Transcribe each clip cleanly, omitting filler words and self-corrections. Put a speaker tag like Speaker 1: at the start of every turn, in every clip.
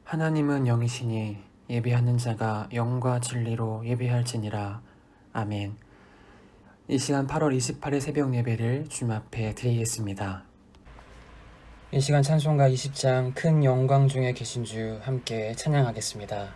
Speaker 1: 하나님은 영이시니 예배하는 자가 영과 진리로 예배할지니라. 아멘. 이 시간 8월 28일 새벽 예배를 주님 앞에 드리겠습니다. 이 시간 찬송가 20장 큰 영광 중에 계신 주 함께 찬양하겠습니다.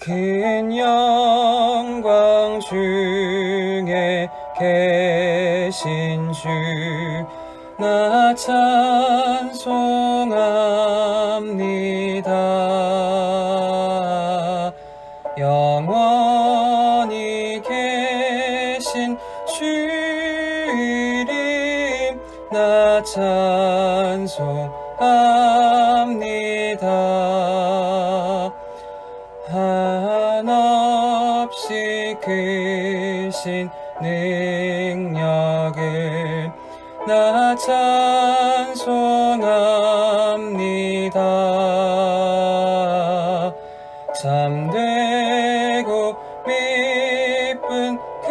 Speaker 1: 큰 영광 중에 계신 주 나 찬송합니다. 영원히 계신 주 이름 나 찬송합니다. 한없이 크신 능력을 나 찬송합니다. 참되고 미쁜 그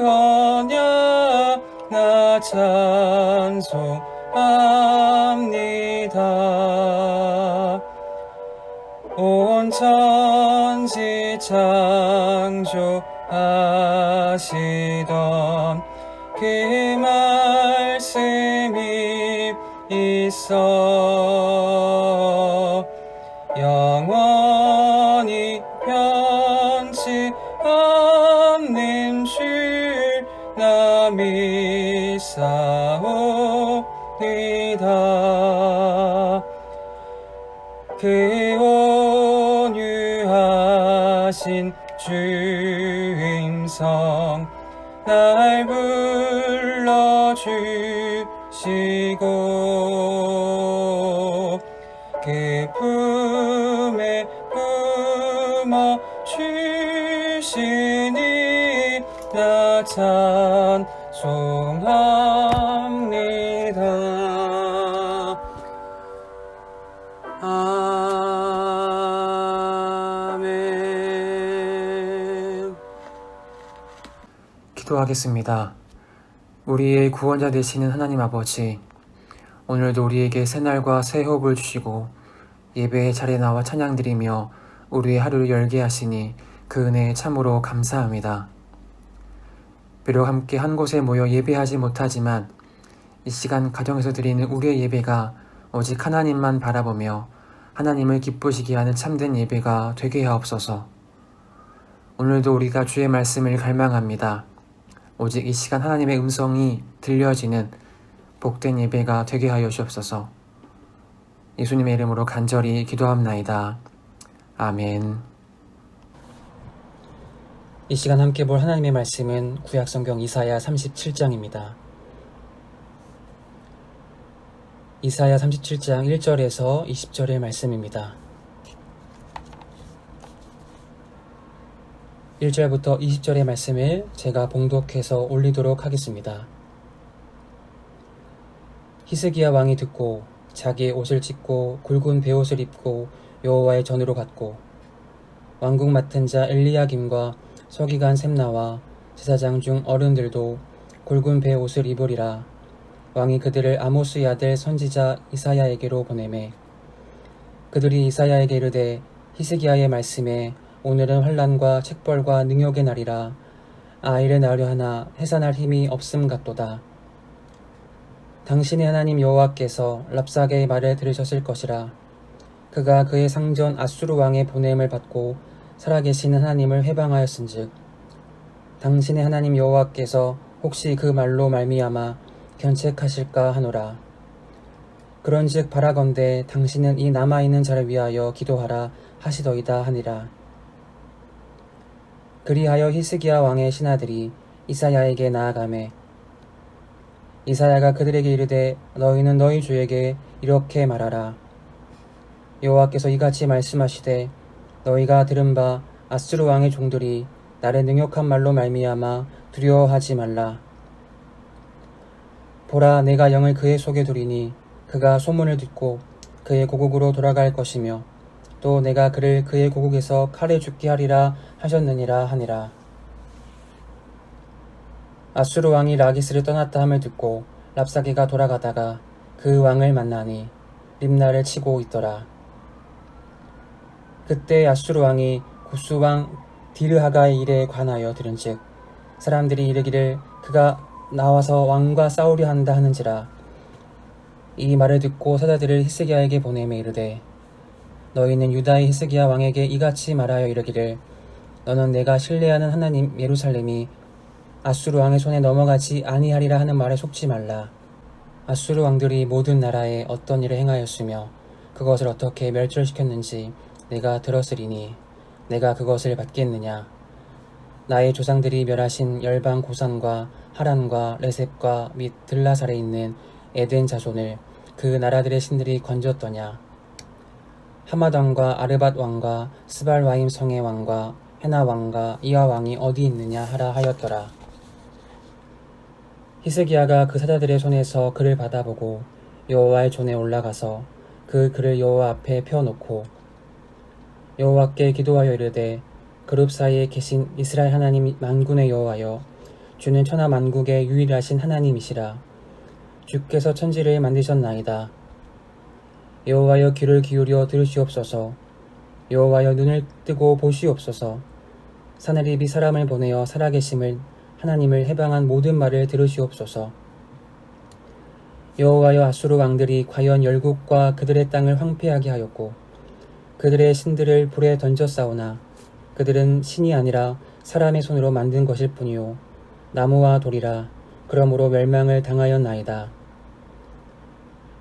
Speaker 1: 언약 나 찬송합니다. 온 천지 창조하시던 그 말씀이 있어 영원히 변치 않는 줄 나 믿사옵니다. 그 온유하신 주임성 날 불러주시고 그 품에 품어 주시니 나 찬송합니다. 아멘. 기도하겠습니다. 우리의 구원자 되시는 하나님 아버지, 오늘도 우리에게 새날과 새 호흡을 주시고 예배의 자리에 나와 찬양드리며 우리의 하루를 열게 하시니 그 은혜에 참으로 감사합니다. 비록 함께 한 곳에 모여 예배하지 못하지만 이 시간 가정에서 드리는 우리의 예배가 오직 하나님만 바라보며 하나님을 기쁘시게 하는 참된 예배가 되게 하옵소서. 오늘도 우리가 주의 말씀을 갈망합니다. 오직 이 시간 하나님의 음성이 들려지는 복된 예배가 되게 하여 주옵소서. 예수님의 이름으로 간절히 기도합나이다. 아멘. 이 시간 함께 볼 하나님의 말씀은 구약성경 이사야 37장입니다. 이사야 37장 1절에서 20절의 말씀입니다. 1절부터 20절의 말씀을 제가 봉독해서 올리도록 하겠습니다. 히스기야 왕이 듣고 자기의 옷을 찢고 굵은 베옷을 입고 여호와의 전으로 갔고 왕궁 맡은 자 엘리야김과 서기관 셈나와 제사장 중 어른들도 굵은 베옷을 입으리라. 왕이 그들을 아모스의 아들 선지자 이사야에게로 보내매 그들이 이사야에게 이르되 히스기야의 말씀에 오늘은 환난과 책벌과 능욕의 날이라. 아이를 낳으려 하나 해산할 힘이 없음 같도다. 당신의 하나님 여호와께서 랍사게의 말을 들으셨을 것이라. 그가 그의 상전 아수르 왕의 보냄을 받고 살아계신 하나님을 회방하였은즉 당신의 하나님 여호와께서 혹시 그 말로 말미암아 견책하실까 하노라. 그런즉 바라건대 당신은 이 남아있는 자를 위하여 기도하라 하시더이다 하니라. 그리하여 히스기야 왕의 신하들이 이사야에게 나아가매 이사야가 그들에게 이르되 너희는 너희 주에게 이렇게 말하라. 여호와께서 이같이 말씀하시되 너희가 들은 바 아수르 왕의 종들이 나를 능욕한 말로 말미암아 두려워하지 말라. 보라, 내가 영을 그의 속에 두리니 그가 소문을 듣고 그의 고국으로 돌아갈 것이며 또 내가 그를 그의 고국에서 칼에 죽게 하리라 하셨느니라 하니라. 아수르 왕이 라기스를 떠났다 함을 듣고 랍사게가 돌아가다가 그 왕을 만나니 림나를 치고 있더라. 그때 아수르 왕이 구스 왕 디르하가의 일에 관하여 들은즉 사람들이 이르기를 그가 나와서 왕과 싸우려 한다 하는지라. 이 말을 듣고 사자들을 히스기야에게 보내매 이르되 너희는 유다의 히스기야 왕에게 이같이 말하여 이르기를 너는 내가 신뢰하는 하나님 예루살렘이 아수르 왕의 손에 넘어가지 아니하리라 하는 말에 속지 말라. 아수르 왕들이 모든 나라에 어떤 일을 행하였으며 그것을 어떻게 멸절시켰는지 내가 들었으리니 내가 그것을 받겠느냐. 나의 조상들이 멸하신 열방 고산과 하란과 레셉과 및 들라살에 있는 에덴 자손을 그 나라들의 신들이 건졌더냐. 하맛 왕과 아르밧 왕과 스발와임 성의 왕과 헤나 왕과 이하 왕이 어디 있느냐 하라 하였더라. 히스기야가 그 사자들의 손에서 글을 받아보고 여호와의 존에 올라가서 그 글을 여호와 앞에 펴놓고 여호와께 기도하여 이르되 그룹 사이에 계신 이스라엘 하나님 만군의 여호와여 주는 천하 만국의 유일하신 하나님이시라. 주께서 천지를 만드셨나이다. 여호와여 귀를 기울여 들으시옵소서. 여호와여 눈을 뜨고 보시옵소서. 사내립이 사람을 보내어 살아계심을 하나님을 해방한 모든 말을 들으시옵소서. 여호와여 아수르 왕들이 과연 열국과 그들의 땅을 황폐하게 하였고 그들의 신들을 불에 던졌사오나 그들은 신이 아니라 사람의 손으로 만든 것일 뿐이요 나무와 돌이라. 그러므로 멸망을 당하였나이다.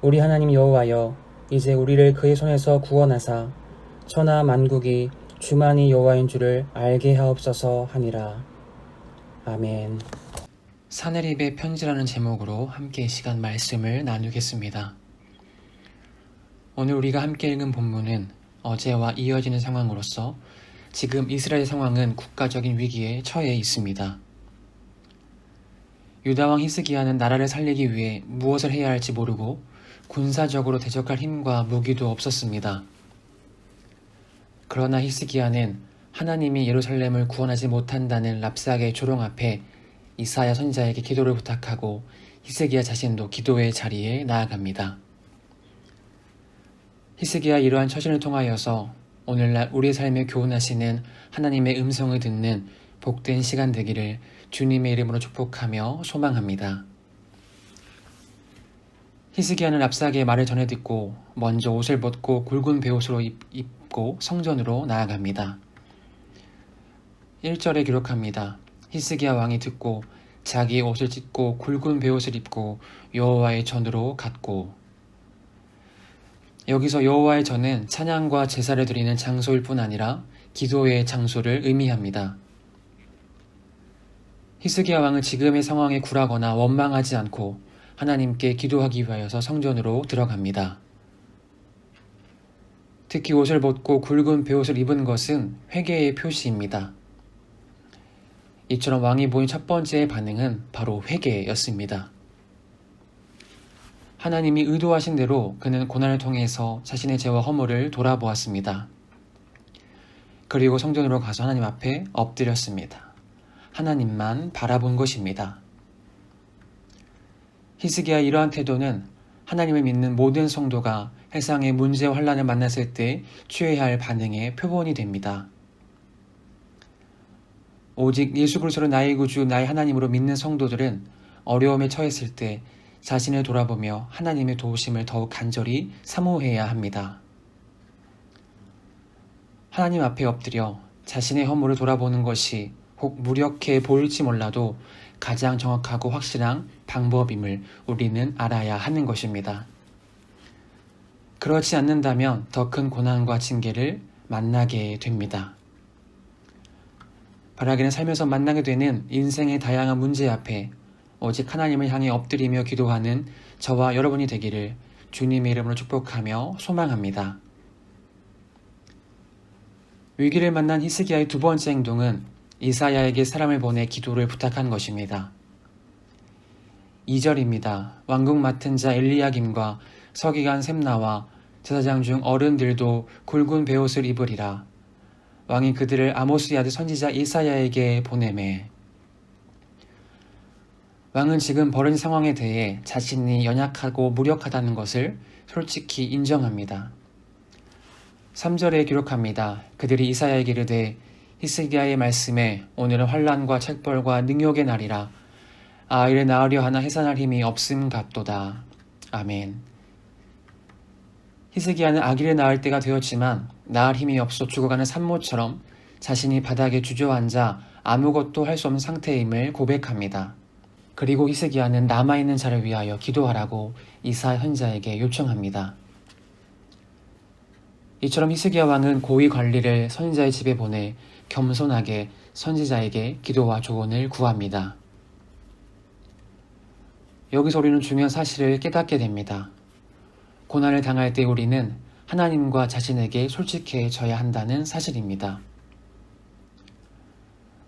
Speaker 1: 우리 하나님 여호와여 이제 우리를 그의 손에서 구원하사 천하 만국이 주만이 여호와인 줄을 알게 하옵소서 하니라. 아멘. 사내립의 편지라는 제목으로 함께 이 시간 말씀을 나누겠습니다. 오늘 우리가 함께 읽은 본문은 어제와 이어지는 상황으로서 지금 이스라엘 상황은 국가적인 위기에 처해 있습니다. 유다왕 히스기야는 나라를 살리기 위해 무엇을 해야 할지 모르고 군사적으로 대적할 힘과 무기도 없었습니다. 그러나 히스기야는 하나님이 예루살렘을 구원하지 못한다는 랍사게의 조롱 앞에 이사야 선지자에게 기도를 부탁하고 히스기야 자신도 기도의 자리에 나아갑니다. 히스기야 이러한 처신을 통하여서 오늘날 우리의 삶에 교훈하시는 하나님의 음성을 듣는 복된 시간 되기를 주님의 이름으로 축복하며 소망합니다. 히스기야는 랍사게의 말을 전해 듣고 먼저 옷을 벗고 굵은 베옷으로 입고 성전으로 나아갑니다. 1절에 기록합니다. 히스기야 왕이 듣고 자기의 옷을 찢고 굵은 베옷을 입고 여호와의 전으로 갔고. 여기서 여호와의 전은 찬양과 제사를 드리는 장소일 뿐 아니라 기도의 장소를 의미합니다. 히스기야 왕은 지금의 상황에 굴하거나 원망하지 않고 하나님께 기도하기 위하여서 성전으로 들어갑니다. 특히 옷을 벗고 굵은 베옷을 입은 것은 회개의 표시입니다. 이처럼 왕이 보인 첫 번째 반응은 바로 회개였습니다. 하나님이 의도하신 대로 그는 고난을 통해서 자신의 죄와 허물을 돌아보았습니다. 그리고 성전으로 가서 하나님 앞에 엎드렸습니다. 하나님만 바라본 것입니다. 히스기야의 이러한 태도는 하나님을 믿는 모든 성도가 세상의 문제와 환난을 만났을 때 취해야 할 반응의 표본이 됩니다. 오직 예수 그리스도를 나의 구주, 나의 하나님으로 믿는 성도들은 어려움에 처했을 때 자신을 돌아보며 하나님의 도우심을 더욱 간절히 사모해야 합니다. 하나님 앞에 엎드려 자신의 허물을 돌아보는 것이 혹 무력해 보일지 몰라도 가장 정확하고 확실한 방법임을 우리는 알아야 하는 것입니다. 그렇지 않는다면 더 큰 고난과 징계를 만나게 됩니다. 바라기는 살면서 만나게 되는 인생의 다양한 문제 앞에 오직 하나님을 향해 엎드리며 기도하는 저와 여러분이 되기를 주님의 이름으로 축복하며 소망합니다. 위기를 만난 히스기야의 두 번째 행동은 이사야에게 사람을 보내 기도를 부탁한 것입니다. 2절입니다. 왕궁 맡은 자 엘리야김과 서기관 셈나와 제사장 중 어른들도 굵은 베옷을 입으리라. 왕이 그들을 아모스의 아들 선지자 이사야에게 보내매. 왕은 지금 벌어진 상황에 대해 자신이 연약하고 무력하다는 것을 솔직히 인정합니다. 3절에 기록합니다. 그들이 이사야에게 이르되 히스기야의 말씀에 오늘은 환난과 책벌과 능욕의 날이라. 아이를 낳으려 하나 해산할 힘이 없음 같도다. 아멘. 히스기야는 아기를 낳을 때가 되었지만 낳을 힘이 없어 죽어가는 산모처럼 자신이 바닥에 주저앉아 아무것도 할 수 없는 상태임을 고백합니다. 그리고 히스기야는 남아있는 자를 위하여 기도하라고 이사야 선지자에게 요청합니다. 이처럼 히스기야 왕은 고위 관리를 선지자의 집에 보내 겸손하게 선지자에게 기도와 조언을 구합니다. 여기서 우리는 중요한 사실을 깨닫게 됩니다. 고난을 당할 때 우리는 하나님과 자신에게 솔직해져야 한다는 사실입니다.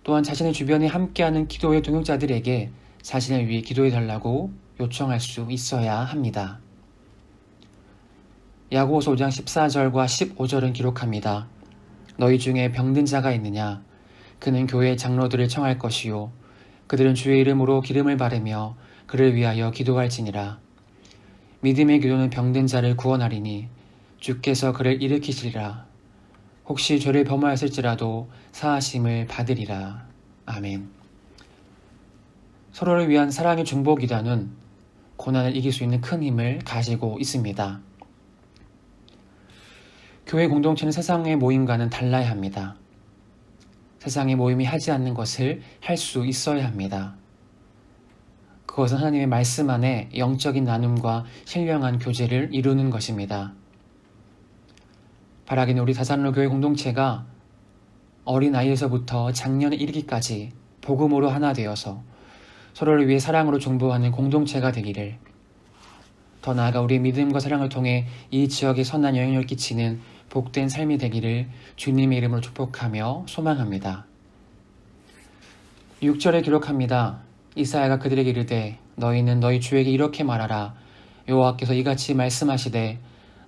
Speaker 1: 또한 자신의 주변에 함께하는 기도의 동역자들에게 자신을 위해 기도해달라고 요청할 수 있어야 합니다. 야고보서 5장 14절과 15절은 기록합니다. 너희 중에 병든 자가 있느냐? 그는 교회의 장로들을 청할 것이요 그들은 주의 이름으로 기름을 바르며 그를 위하여 기도할지니라. 믿음의 기도는 병든 자를 구원하리니 주께서 그를 일으키시리라. 혹시 죄를 범하였을지라도 사하심을 받으리라. 아멘. 서로를 위한 사랑의 중보기도는 고난을 이길 수 있는 큰 힘을 가지고 있습니다. 교회 공동체는 세상의 모임과는 달라야 합니다. 세상의 모임이 하지 않는 것을 할 수 있어야 합니다. 그것은 하나님의 말씀 안에 영적인 나눔과 신령한 교제를 이루는 것입니다. 바라기는 우리 다산로 교회 공동체가 어린 아이에서부터 장년에 이르기까지 복음으로 하나 되어서 서로를 위해 사랑으로 중보하는 공동체가 되기를, 더 나아가 우리의 믿음과 사랑을 통해 이 지역에 선한 영향력을 끼치는 복된 삶이 되기를 주님의 이름으로 축복하며 소망합니다. 6절에 기록합니다. 이사야가 그들에게 이르되 너희는 너희 주에게 이렇게 말하라. 여호와께서 이같이 말씀하시되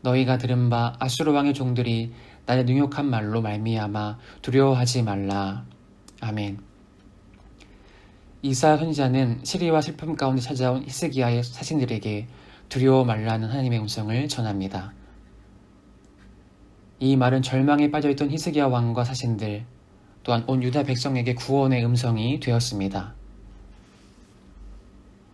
Speaker 1: 너희가 들은 바 아수르 왕의 종들이 나의 능욕한 말로 말미암아 두려워하지 말라. 아멘. 이사야 선지자는 시리와 슬픔 가운데 찾아온 히스기야의 사신들에게 두려워 말라는 하나님의 음성을 전합니다. 이 말은 절망에 빠져있던 히스기야 왕과 사신들, 또한 온 유다 백성에게 구원의 음성이 되었습니다.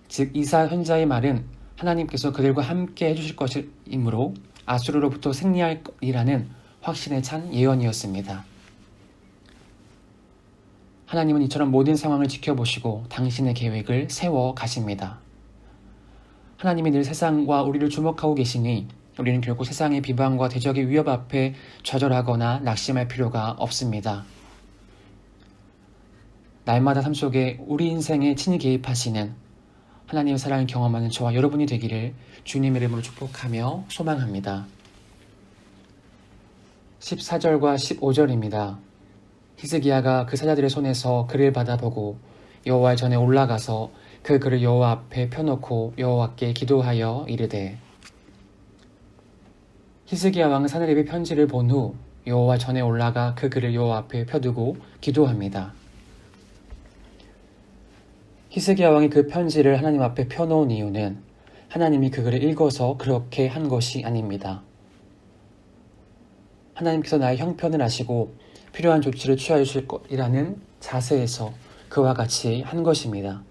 Speaker 1: 즉 이사야 선지자의 말은 하나님께서 그들과 함께 해주실 것이므로 아수르로부터 승리할 것이라는 확신에 찬 예언이었습니다. 하나님은 이처럼 모든 상황을 지켜보시고 당신의 계획을 세워 가십니다. 하나님이 늘 세상과 우리를 주목하고 계시니 우리는 결코 세상의 비방과 대적의 위협 앞에 좌절하거나 낙심할 필요가 없습니다. 날마다 삶 속에 우리 인생에 친히 개입하시는 하나님의 사랑을 경험하는 저와 여러분이 되기를 주님의 이름으로 축복하며 소망합니다. 14절과 15절입니다. 히스기야가 그 사자들의 손에서 글을 받아보고 여호와의 전에 올라가서 그 글을 여호와 앞에 펴놓고 여호와께 기도하여 이르되. 히스기야 왕은 사내립의 편지를 본 후 여호와 전에 올라가 그 글을 여호와 앞에 펴두고 기도합니다. 히스기야 왕이 그 편지를 하나님 앞에 펴놓은 이유는 하나님이 그 글을 읽어서 그렇게 한 것이 아닙니다. 하나님께서 나의 형편을 아시고 필요한 조치를 취하여 주실 것이라는 자세에서 그와 같이 한 것입니다.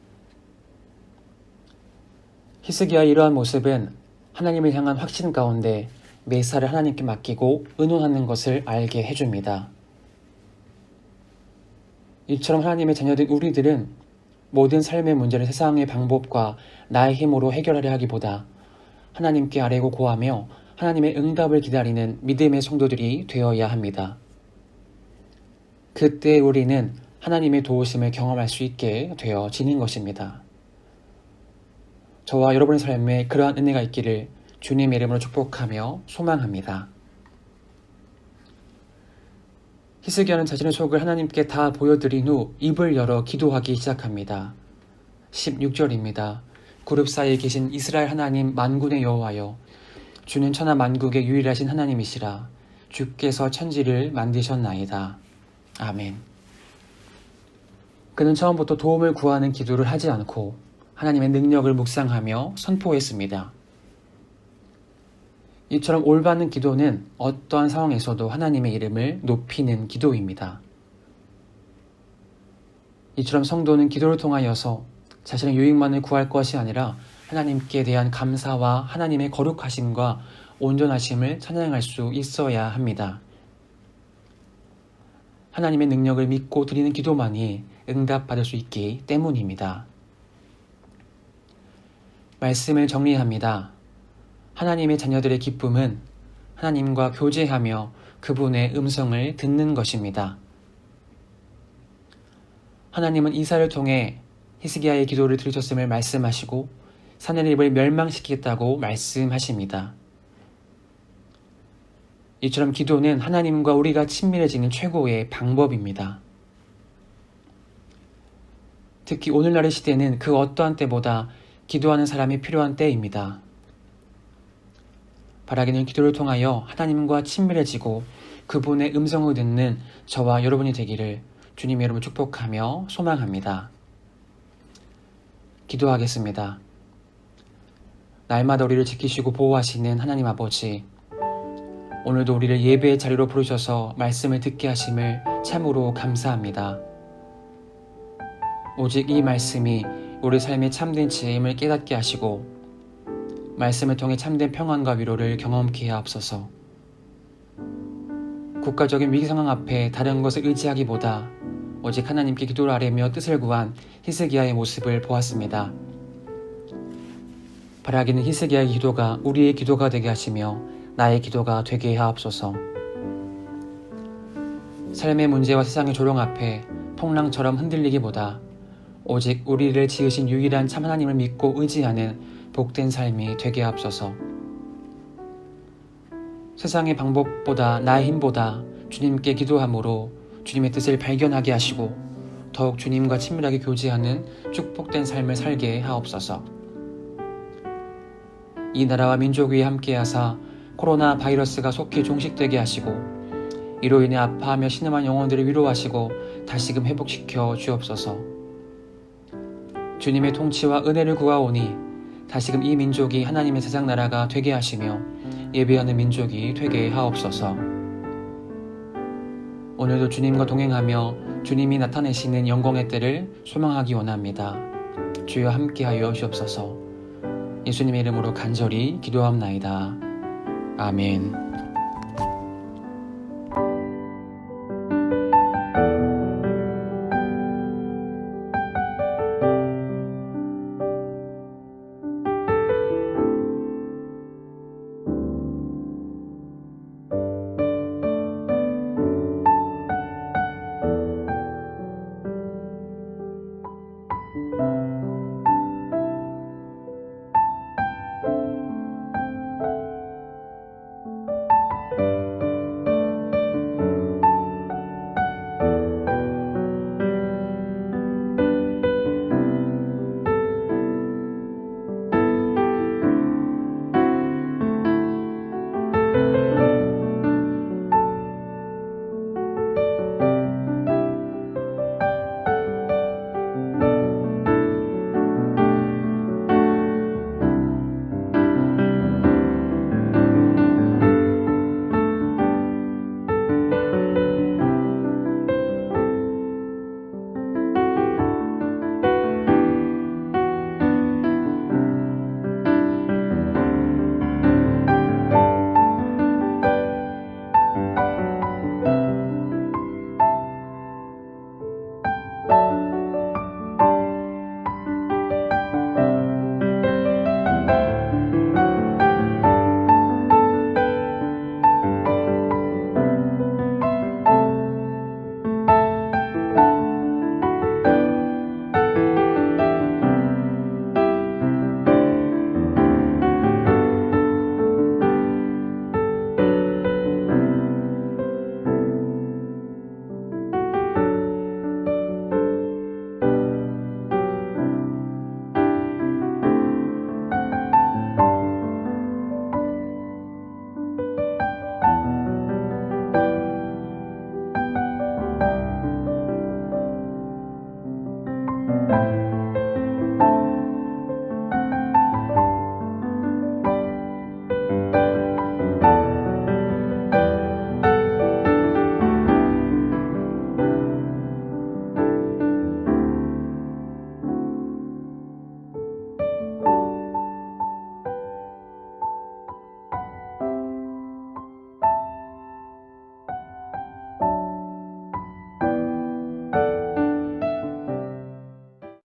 Speaker 1: 히스기야의 이러한 모습은 하나님을 향한 확신 가운데 매사를 하나님께 맡기고 의논하는 것을 알게 해줍니다. 이처럼 하나님의 자녀된 우리들은 모든 삶의 문제를 세상의 방법과 나의 힘으로 해결하려 하기보다 하나님께 아뢰고 고하며 하나님의 응답을 기다리는 믿음의 성도들이 되어야 합니다. 그때 우리는 하나님의 도우심을 경험할 수 있게 되어지는 것입니다. 저와 여러분의 삶에 그러한 은혜가 있기를 주님의 이름으로 축복하며 소망합니다. 히스기야는 자신의 속을 하나님께 다 보여드린 후 입을 열어 기도하기 시작합니다. 16절입니다. 그룹 사이에 계신 이스라엘 하나님 만군의 여호와여, 주는 천하 만국의 유일하신 하나님이시라. 주께서 천지를 만드셨나이다. 아멘. 그는 처음부터 도움을 구하는 기도를 하지 않고 하나님의 능력을 묵상하며 선포했습니다. 이처럼 올바른 기도는 어떠한 상황에서도 하나님의 이름을 높이는 기도입니다. 이처럼 성도는 기도를 통하여서 자신의 유익만을 구할 것이 아니라 하나님께 대한 감사와 하나님의 거룩하심과 온전하심을 찬양할 수 있어야 합니다. 하나님의 능력을 믿고 드리는 기도만이 응답받을 수 있기 때문입니다. 말씀을 정리합니다. 하나님의 자녀들의 기쁨은 하나님과 교제하며 그분의 음성을 듣는 것입니다. 하나님은 이사를 통해 히스기야의 기도를 들으셨음을 말씀하시고 사내립을 멸망시키겠다고 말씀하십니다. 이처럼 기도는 하나님과 우리가 친밀해지는 최고의 방법입니다. 특히 오늘날의 시대는 그 어떠한 때보다 기도하는 사람이 필요한 때입니다. 바라기는 기도를 통하여 하나님과 친밀해지고 그분의 음성을 듣는 저와 여러분이 되기를 주님 여러분 축복하며 소망합니다. 기도하겠습니다. 날마다 우리를 지키시고 보호하시는 하나님 아버지, 오늘도 우리를 예배의 자리로 부르셔서 말씀을 듣게 하심을 참으로 감사합니다. 오직 이 말씀이 우리 삶의 참된 지혜임을 깨닫게 하시고 말씀을 통해 참된 평안과 위로를 경험케 하옵소서. 국가적인 위기 상황 앞에 다른 것을 의지하기보다 오직 하나님께 기도를 아뢰며 뜻을 구한 히스기야의 모습을 보았습니다. 바라기는 히스기야의 기도가 우리의 기도가 되게 하시며 나의 기도가 되게 하옵소서. 삶의 문제와 세상의 조롱 앞에 풍랑처럼 흔들리기보다 오직 우리를 지으신 유일한 참 하나님을 믿고 의지하는 복된 삶이 되게 하옵소서. 세상의 방법보다 나의 힘보다 주님께 기도함으로 주님의 뜻을 발견하게 하시고 더욱 주님과 친밀하게 교제하는 축복된 삶을 살게 하옵소서. 이 나라와 민족 위에 함께하사 코로나 바이러스가 속히 종식되게 하시고 이로 인해 아파하며 신음한 영혼들을 위로하시고 다시금 회복시켜 주옵소서. 주님의 통치와 은혜를 구하오니 다시금 이 민족이 하나님의 세상 나라가 되게 하시며 예배하는 민족이 되게 하옵소서. 오늘도 주님과 동행하며 주님이 나타내시는 영광의 때를 소망하기 원합니다. 주여 함께하여 주옵소서. 예수님의 이름으로 간절히 기도합나이다. 아멘.